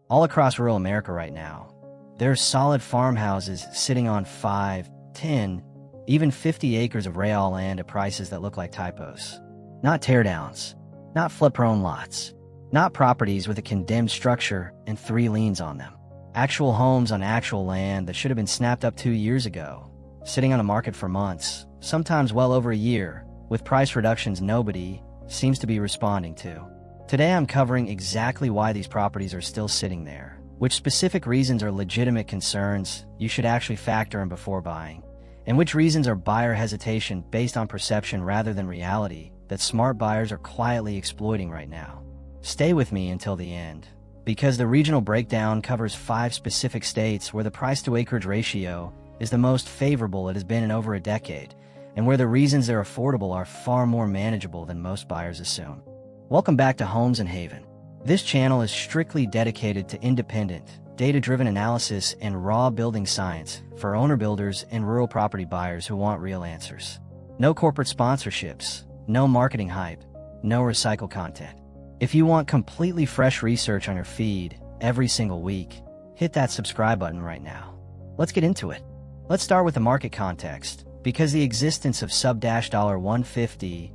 All across rural America right now, there are solid farmhouses sitting on 5, 10, even 50 acres of raw land at prices that look like typos. Not teardowns, not flood-prone lots, not properties with a condemned structure and 3 liens on them. Actual homes on actual land that should have been snapped up 2 years ago, sitting on the market for months, sometimes well over a year, with price reductions nobody seems to be responding to. Today I'm covering exactly why these properties are still sitting there, which specific reasons are legitimate concerns you should actually factor in before buying, and which reasons are buyer hesitation based on perception rather than reality that smart buyers are quietly exploiting right now. Stay with me until the end, because the regional breakdown covers 5 specific states where the price-to-acreage ratio is the most favorable it has been in over a decade, and where the reasons they're affordable are far more manageable than most buyers assume. Welcome back to Homes in Haven. This channel is strictly dedicated to independent, data-driven analysis and raw building science for owner-builders and rural property buyers who want real answers. No corporate sponsorships, no marketing hype, no recycled content. If you want completely fresh research on your feed every single week, hit that subscribe button right now. Let's get into it. Let's start with the market context, because the existence of sub-$150,000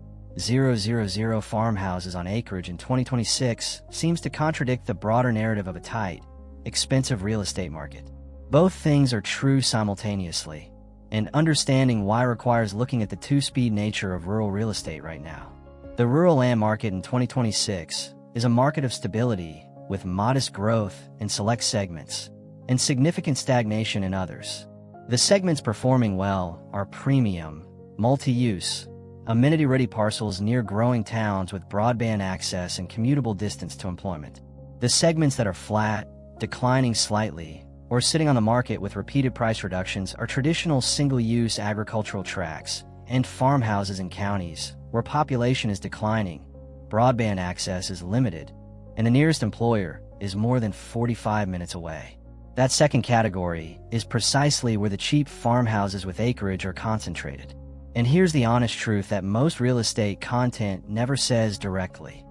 farmhouses on acreage in 2026 seems to contradict the broader narrative of a tight, expensive real estate market. Both things are true simultaneously, and understanding why requires looking at the two-speed nature of rural real estate right now. The rural land market in 2026 is a market of stability with modest growth in select segments and significant stagnation in others. The segments performing well are premium, multi-use, amenity-ready parcels near growing towns with broadband access and commutable distance to employment. The segments that are flat, declining slightly, or sitting on the market with repeated price reductions are traditional single-use agricultural tracts and farmhouses in counties where population is declining, broadband access is limited, and the nearest employer is more than 45 minutes away. That second category is precisely where the cheap farmhouses with acreage are concentrated. And here's the honest truth that most real estate content never says directly.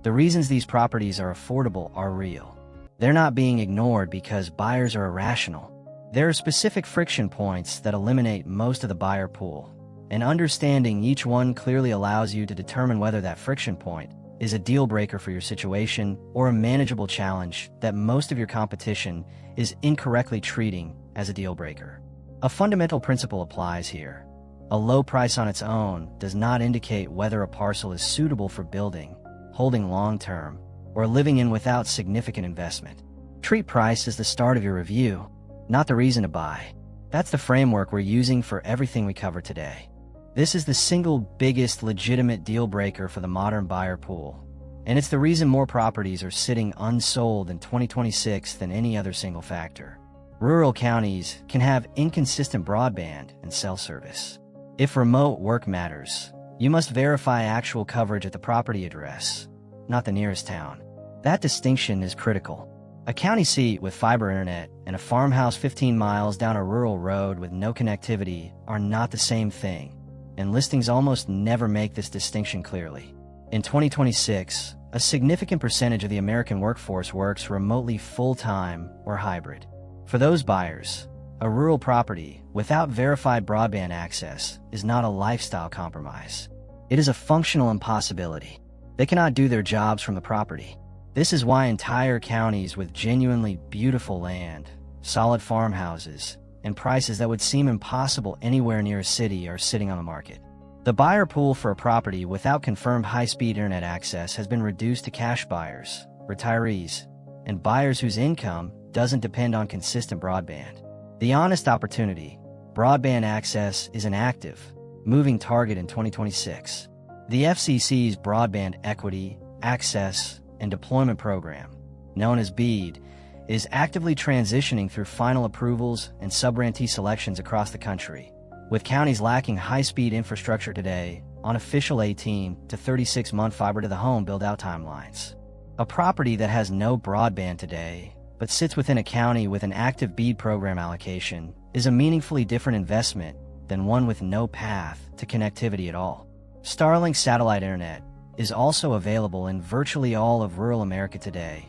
The reasons these properties are affordable are real. They're not being ignored because buyers are irrational. There are specific friction points that eliminate most of the buyer pool, and understanding each one clearly allows you to determine whether that friction point is a deal breaker for your situation or a manageable challenge that most of your competition is incorrectly treating as a deal breaker. A fundamental principle applies here. A low price on its own does not indicate whether a parcel is suitable for building, holding long-term, or living in without significant investment. Treat price as the start of your review, not the reason to buy. That's the framework we're using for everything we cover today. This is the single biggest legitimate deal breaker for the modern buyer pool, and it's the reason more properties are sitting unsold in 2026 than any other single factor. Rural counties can have inconsistent broadband and cell service. If remote work matters, you must verify actual coverage at the property address, not the nearest town. That distinction is critical. A county seat with fiber internet and a farmhouse 15 miles down a rural road with no connectivity are not the same thing, and listings almost never make this distinction clearly. In 2026, a significant percentage of the American workforce works remotely full-time or hybrid. For those buyers, a rural property without verified broadband access is not a lifestyle compromise. It is a functional impossibility. They cannot do their jobs from the property. This is why entire counties with genuinely beautiful land, solid farmhouses, and prices that would seem impossible anywhere near a city are sitting on the market. The buyer pool for a property without confirmed high-speed internet access has been reduced to cash buyers, retirees, and buyers whose income doesn't depend on consistent broadband. The honest opportunity, broadband access, is an active, moving target in 2026. The FCC's Broadband Equity, Access, and Deployment Program, known as BEAD, is actively transitioning through final approvals and sub-grantee selections across the country, with counties lacking high-speed infrastructure today on official 18 to 36-month fiber-to-the-home build-out timelines. A property that has no broadband today, but sits within a county with an active BEAD program allocation, is a meaningfully different investment than one with no path to connectivity at all. Starlink satellite internet is also available in virtually all of rural America today.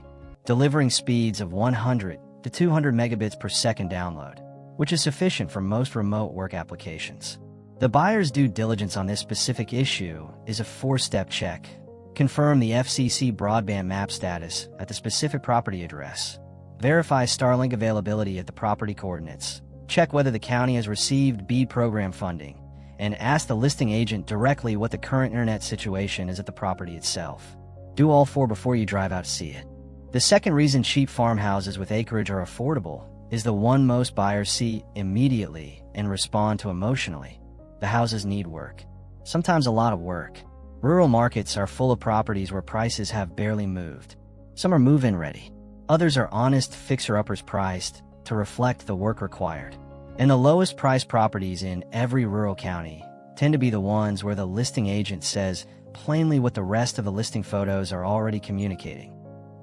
delivering speeds of 100 to 200 megabits per second download, which is sufficient for most remote work applications. The buyer's due diligence on this specific issue is a 4-step check. Confirm the FCC broadband map status at the specific property address. Verify Starlink availability at the property coordinates. Check whether the county has received BEAD program funding, and ask the listing agent directly what the current internet situation is at the property itself. Do all 4 before you drive out to see it. The second reason cheap farmhouses with acreage are affordable is the one most buyers see immediately and respond to emotionally. The houses need work. Sometimes a lot of work. Rural markets are full of properties where prices have barely moved. Some are move-in ready. Others are honest fixer-uppers priced to reflect the work required. And the lowest priced properties in every rural county tend to be the ones where the listing agent says plainly what the rest of the listing photos are already communicating.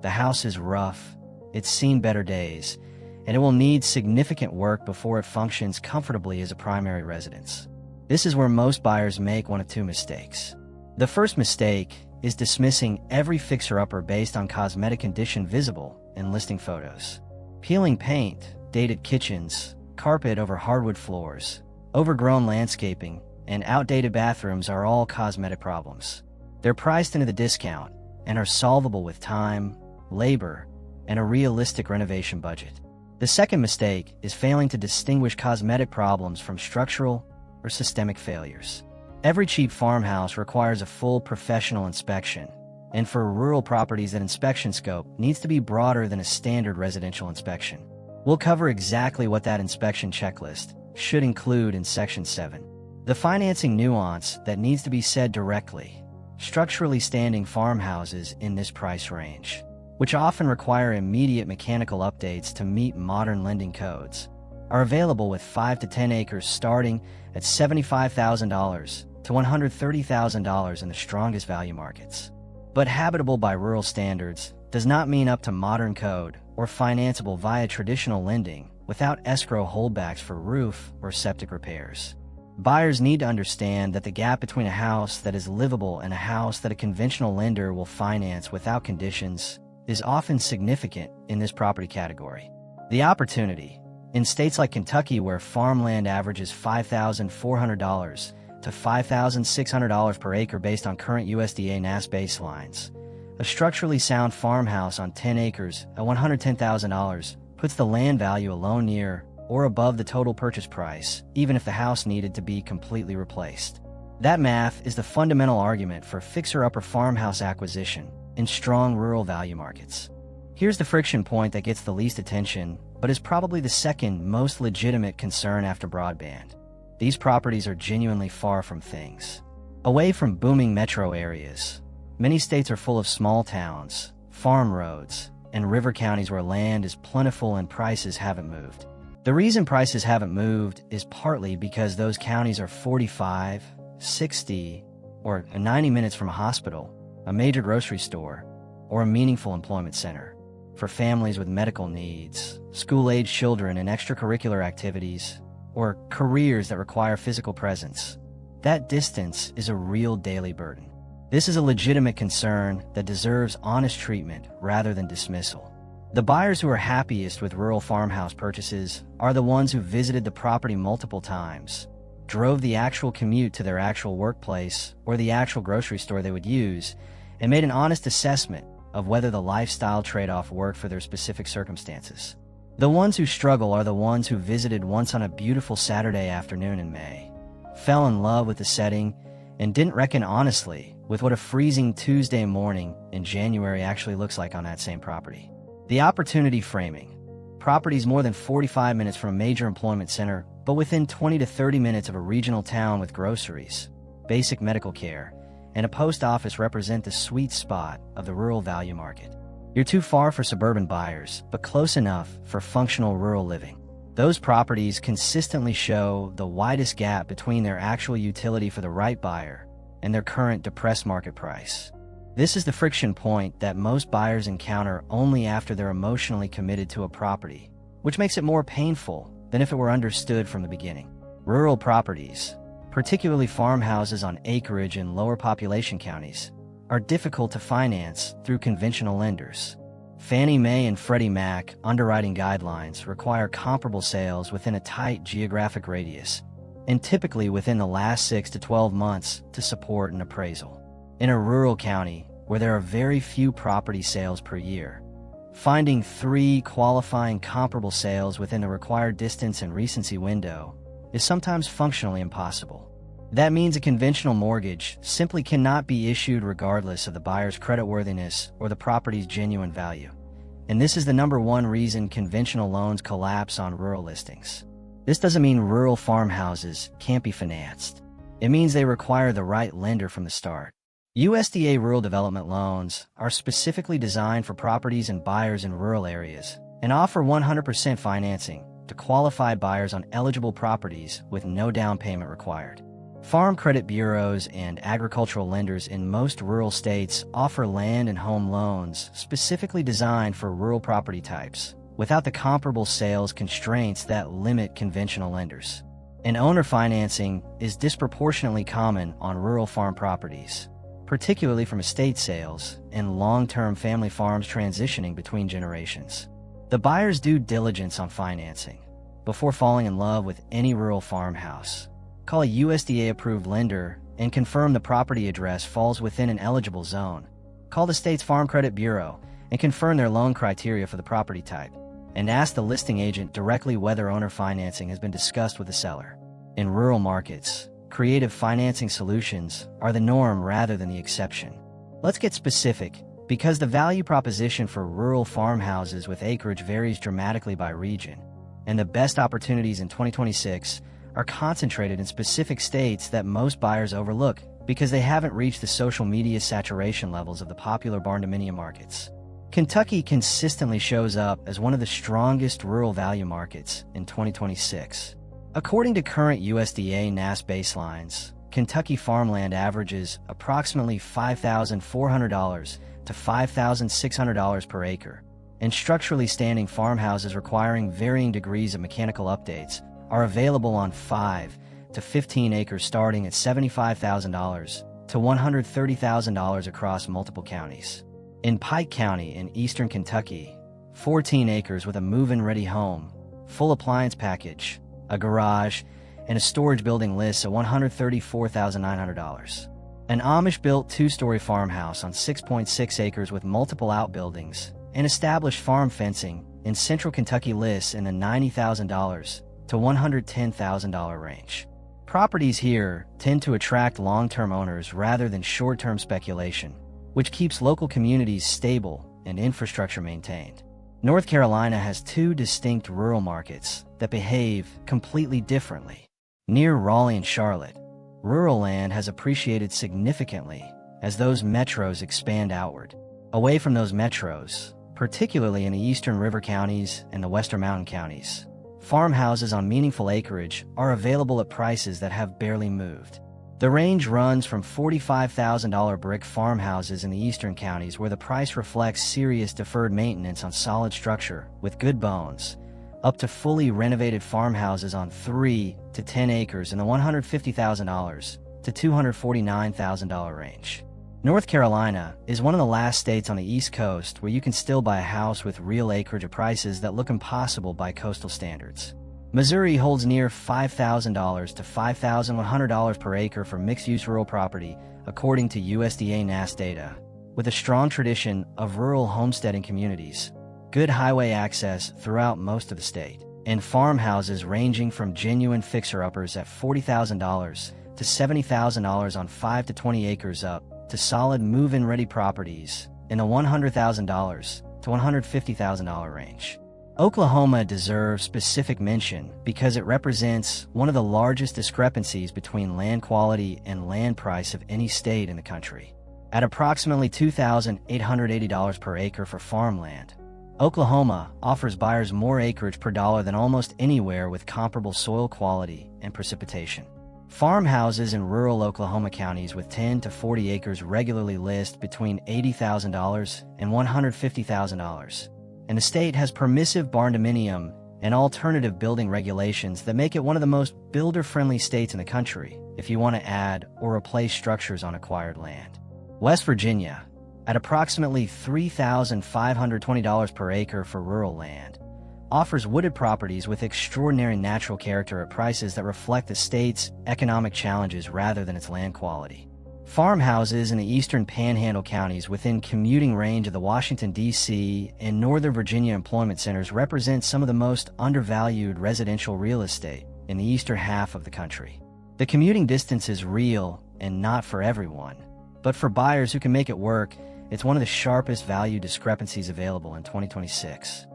The house is rough, it's seen better days, and it will need significant work before it functions comfortably as a primary residence. This is where most buyers make one of 2 mistakes. The first mistake is dismissing every fixer-upper based on cosmetic condition visible in listing photos. Peeling paint, dated kitchens, carpet over hardwood floors, overgrown landscaping, and outdated bathrooms are all cosmetic problems. They're priced into the discount and are solvable with time, labor, and a realistic renovation budget. The second mistake is failing to distinguish cosmetic problems from structural or systemic failures. Every cheap farmhouse requires a full professional inspection, and for rural properties that inspection scope needs to be broader than a standard residential inspection. We'll cover exactly what that inspection checklist should include in Section 7. The financing nuance that needs to be said directly. Structurally standing farmhouses in this price range, which often require immediate mechanical updates to meet modern lending codes, are available with 5 to 10 acres starting at $75,000 to $130,000 in the strongest value markets. But habitable by rural standards does not mean up to modern code or financeable via traditional lending without escrow holdbacks for roof or septic repairs. Buyers need to understand that the gap between a house that is livable and a house that a conventional lender will finance without conditions is often significant in this property category. The opportunity, in states like Kentucky where farmland averages $5,400 to $5,600 per acre based on current USDA NAS baselines, a structurally sound farmhouse on 10 acres at $110,000 puts the land value alone near or above the total purchase price, even if the house needed to be completely replaced. That math is the fundamental argument for fixer-upper farmhouse acquisition in strong rural value markets. Here's the friction point that gets the least attention, but is probably the second most legitimate concern after broadband. These properties are genuinely far from things. Away from booming metro areas, many states are full of small towns, farm roads, and river counties where land is plentiful and prices haven't moved. The reason prices haven't moved is partly because those counties are 45, 60, or 90 minutes from a hospital, a major grocery store, or a meaningful employment center. For families with medical needs, school-age children and extracurricular activities, or careers that require physical presence, that distance is a real daily burden. This is a legitimate concern that deserves honest treatment rather than dismissal. The buyers who are happiest with rural farmhouse purchases are the ones who visited the property multiple times, drove the actual commute to their actual workplace or the actual grocery store they would use, and made an honest assessment of whether the lifestyle trade-off worked for their specific circumstances. The ones who struggle are the ones who visited once on a beautiful Saturday afternoon in May, fell in love with the setting, and didn't reckon honestly with what a freezing Tuesday morning in January actually looks like on that same property. The opportunity framing. Properties more than 45 minutes from a major employment center, but within 20 to 30 minutes of a regional town with groceries, basic medical care, and a post office represent the sweet spot of the rural value market. You're too far for suburban buyers, but close enough for functional rural living. Those properties consistently show the widest gap between their actual utility for the right buyer and their current depressed market price. This is the friction point that most buyers encounter only after they're emotionally committed to a property, which makes it more painful than if it were understood from the beginning. Rural properties, particularly farmhouses on acreage in lower population counties, are difficult to finance through conventional lenders. Fannie Mae and Freddie Mac underwriting guidelines require comparable sales within a tight geographic radius, and typically within the last 6 to 12 months to support an appraisal. In a rural county, where there are very few property sales per year, finding 3 qualifying comparable sales within the required distance and recency window is sometimes functionally impossible. That means a conventional mortgage simply cannot be issued regardless of the buyer's creditworthiness or the property's genuine value. And this is the #1 reason conventional loans collapse on rural listings. This doesn't mean rural farmhouses can't be financed. It means they require the right lender from the start. USDA rural development loans are specifically designed for properties and buyers in rural areas and offer 100% financing to qualified buyers on eligible properties with no down payment required. Farm credit bureaus and agricultural lenders in most rural states offer land and home loans specifically designed for rural property types, without the comparable sales constraints that limit conventional lenders. And owner financing is disproportionately common on rural farm properties, particularly from estate sales and long-term family farms transitioning between generations. The buyer's due diligence on financing before falling in love with any rural farmhouse. Call a USDA-approved lender and confirm the property address falls within an eligible zone. Call the state's Farm Credit Bureau and confirm their loan criteria for the property type, and ask the listing agent directly whether owner financing has been discussed with the seller. In rural markets, creative financing solutions are the norm rather than the exception. Let's get specific, because the value proposition for rural farmhouses with acreage varies dramatically by region, and the best opportunities in 2026 are concentrated in specific states that most buyers overlook because they haven't reached the social media saturation levels of the popular barn-dominium markets. Kentucky consistently shows up as one of the strongest rural value markets in 2026. According to current USDA NAS baselines, Kentucky farmland averages approximately $5,400 to $5,600 per acre, and structurally standing farmhouses requiring varying degrees of mechanical updates are available on 5 to 15 acres starting at $75,000 to $130,000 across multiple counties. In Pike County in eastern Kentucky, 14 acres with a move-in ready home, full appliance package, a garage, and a storage building lists at $134,900. An Amish-built 2-story farmhouse on 6.6 acres with multiple outbuildings and established farm fencing in central Kentucky lists in the $90,000 to $110,000 range. Properties here tend to attract long-term owners rather than short-term speculation, which keeps local communities stable and infrastructure maintained. North Carolina has 2 distinct rural markets that behave completely differently. Near Raleigh and Charlotte, rural land has appreciated significantly as those metros expand outward. Away from those metros, particularly in the eastern river counties and the western mountain counties, farmhouses on meaningful acreage are available at prices that have barely moved. The range runs from $45,000 brick farmhouses in the eastern counties where the price reflects serious deferred maintenance on solid structure with good bones, up to fully renovated farmhouses on 3 to 10 acres in the $150,000 to $249,000 range. North Carolina is one of the last states on the East Coast where you can still buy a house with real acreage at prices that look impossible by coastal standards. Missouri holds near $5,000 to $5,100 per acre for mixed-use rural property, according to USDA NAS data, with a strong tradition of rural homesteading communities, good highway access throughout most of the state, and farmhouses ranging from genuine fixer-uppers at $40,000 to $70,000 on 5 to 20 acres up to solid move-in ready properties in the $100,000 to $150,000 range. Oklahoma deserves specific mention because it represents one of the largest discrepancies between land quality and land price of any state in the country. At approximately $2,880 per acre for farmland, Oklahoma offers buyers more acreage per dollar than almost anywhere with comparable soil quality and precipitation. Farmhouses in rural Oklahoma counties with 10 to 40 acres regularly list between $80,000 and $150,000, and the state has permissive barn-dominium and alternative building regulations that make it one of the most builder-friendly states in the country if you want to add or replace structures on acquired land. West Virginia, at approximately $3,520 per acre for rural land, offers wooded properties with extraordinary natural character at prices that reflect the state's economic challenges rather than its land quality. Farmhouses in the eastern panhandle counties within commuting range of the Washington, D.C. and Northern Virginia employment centers represent some of the most undervalued residential real estate in the eastern half of the country. The commuting distance is real and not for everyone, but for buyers who can make it work, it's one of the sharpest value discrepancies available in 2026.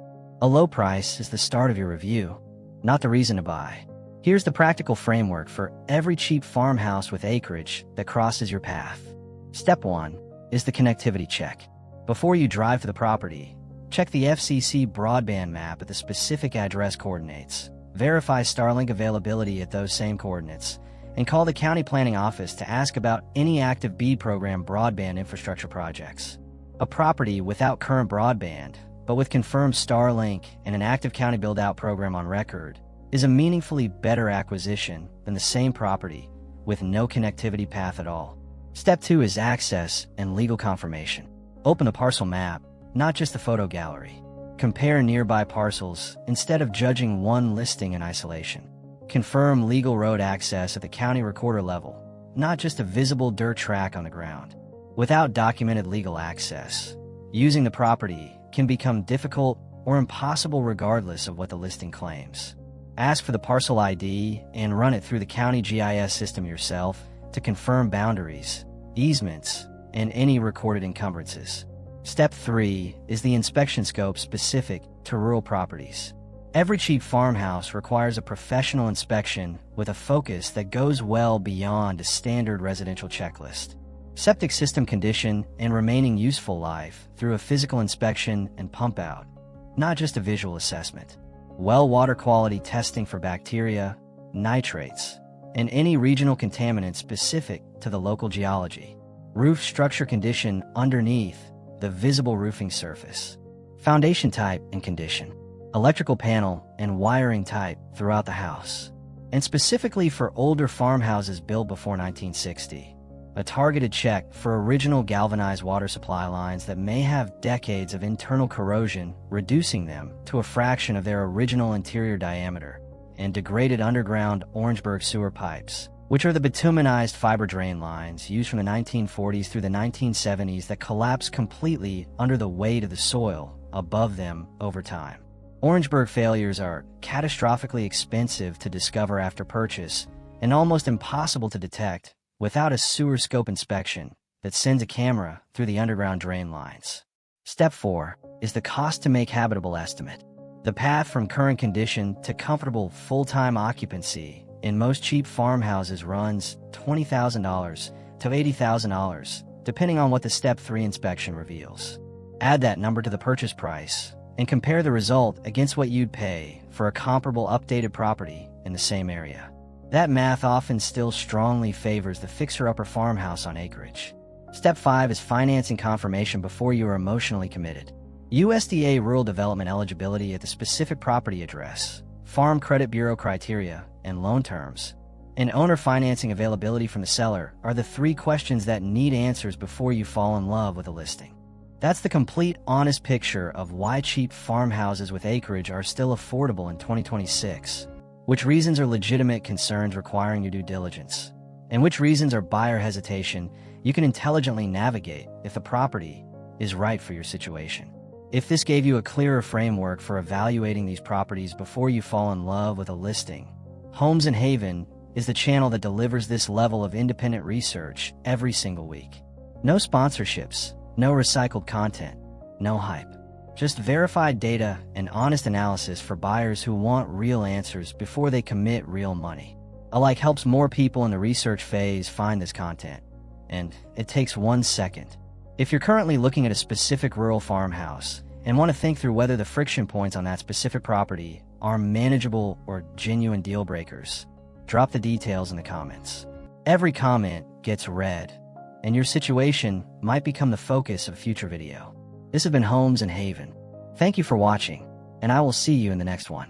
A low price is the start of your review, not the reason to buy. Here's the practical framework for every cheap farmhouse with acreage that crosses your path. Step 1 is the connectivity check. Before you drive to the property, check the FCC broadband map at the specific address coordinates. Verify Starlink availability at those same coordinates, and call the county planning office to ask about any active BEAD program broadband infrastructure projects. A property without current broadband, but with confirmed Starlink and an active county build-out program on record, is a meaningfully better acquisition than the same property with no connectivity path at all. Step 2 is access and legal confirmation. Open a parcel map, not just the photo gallery. Compare nearby parcels instead of judging one listing in isolation. Confirm legal road access at the county recorder level, not just a visible dirt track on the ground. Without documented legal access, using the property can become difficult or impossible regardless of what the listing claims. Ask for the parcel ID and run it through the county GIS system yourself to confirm boundaries, easements, and any recorded encumbrances. Step 3 is the inspection scope specific to rural properties. Every cheap farmhouse requires a professional inspection with a focus that goes well beyond a standard residential checklist. Septic system condition and remaining useful life through a physical inspection and pump out, not just a visual assessment. Well water quality testing for bacteria, nitrates, and any regional contaminants specific to the local geology. Roof structure condition underneath the visible roofing surface. Foundation type and condition. Electrical panel and wiring type throughout the house. And specifically for older farmhouses built before 1960. A targeted check for original galvanized water supply lines that may have decades of internal corrosion, reducing them to a fraction of their original interior diameter, and degraded underground Orangeburg sewer pipes, which are the bituminized fiber drain lines used from the 1940s through the 1970s that collapse completely under the weight of the soil above them over time. Orangeburg failures are catastrophically expensive to discover after purchase and almost impossible to detect without a sewer scope inspection that sends a camera through the underground drain lines. Step 4 is the cost to make habitable estimate. The path from current condition to comfortable full-time occupancy in most cheap farmhouses runs $20,000 to $80,000, depending on what the Step 3 inspection reveals. Add that number to the purchase price and compare the result against what you'd pay for a comparable updated property in the same area. That math often still strongly favors the fixer-upper farmhouse on acreage. Step 5 is financing confirmation before you are emotionally committed. USDA rural development eligibility at the specific property address, Farm Credit Bureau criteria, and loan terms, and owner financing availability from the seller are the 3 questions that need answers before you fall in love with a listing. That's the complete, honest picture of why cheap farmhouses with acreage are still affordable in 2026. Which reasons are legitimate concerns requiring your due diligence, and which reasons are buyer hesitation you can intelligently navigate if the property is right for your situation. If this gave you a clearer framework for evaluating these properties before you fall in love with a listing, Homes in Haven is the channel that delivers this level of independent research every single week. No sponsorships, no recycled content, no hype. Just verified data and honest analysis for buyers who want real answers before they commit real money. Alike helps more people in the research phase find this content, and it takes 1 second. If you're currently looking at a specific rural farmhouse and want to think through whether the friction points on that specific property are manageable or genuine deal breakers, drop the details in the comments. Every comment gets read, and your situation might become the focus of a future video. This has been Homes in Haven. Thank you for watching, and I will see you in the next one.